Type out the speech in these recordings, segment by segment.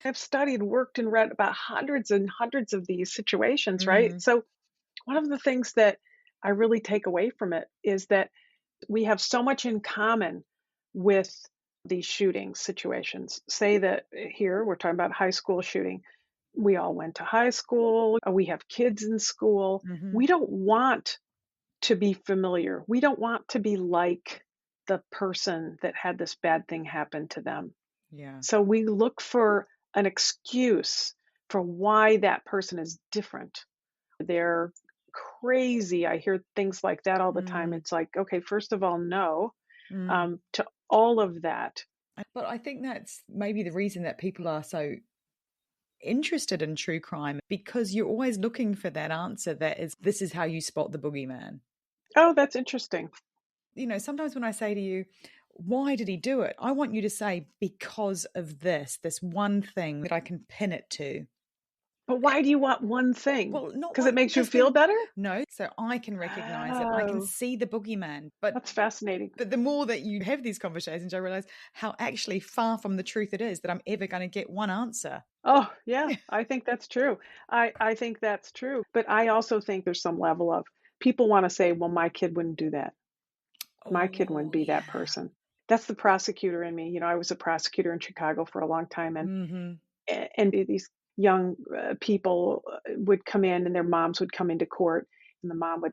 I've studied, worked, and read about hundreds and hundreds of these situations, right? Mm, So, one of the things that I really take away from it is that we have so much in common with these shooting situations. Say that here we're talking about high school shooting. We all went to high school, we have kids in school. mhm. We don't want to be familiar. We don't want to be like the person that had this bad thing happen to them. Yeah. So we look for an excuse for why that person is different. They're crazy. I hear things like that all the time. Mm, It's like, okay, first of all, no, mm. to all of that. But I think that's maybe the reason that people are so interested in true crime because you're always looking for that answer that is, this is how you spot the boogeyman. Oh, that's interesting. Sometimes when I say to you, why did he do it? I want you to say, because of this one thing that I can pin it to. But why do you want one thing? Well, not Because it one, makes you because feel then, better? no, so I can recognize it. I can Oh, see the boogeyman. But that's fascinating. but the more that you have these conversations, I realize how actually far from the truth it is that I'm ever going to get one answer. Oh, yeah, I think that's true. I think that's true. But I also think there's some level of people want to say, well, my kid wouldn't do that. My kid wouldn't Oh, be that yeah. person. That's the prosecutor in me. I was a prosecutor in Chicago for a long time, Hmm. and these young people would come in, and their moms would come into court, and the mom would,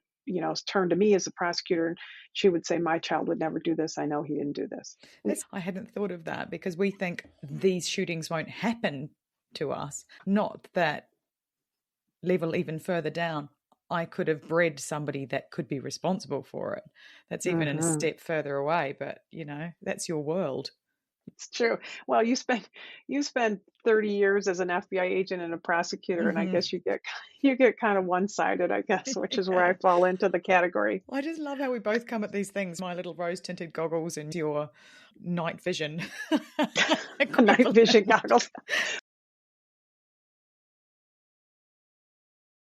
turn to me as a prosecutor, and she would say, "My child would never do this. I know he didn't do this." I hadn't thought of that because we think these shootings won't happen to us. Not that level even further down, I could have bred somebody that could be responsible for it. That's even a Hmm. step further away, but that's your world. It's true. Well, you spend 30 years as an FBI agent and a prosecutor, and I Hmm. guess you get kind of one-sided, I guess, which is where I Yeah. fall into the category. I just love how we both come at these things. My little rose tinted goggles and your night vision Night vision equivalent. goggles.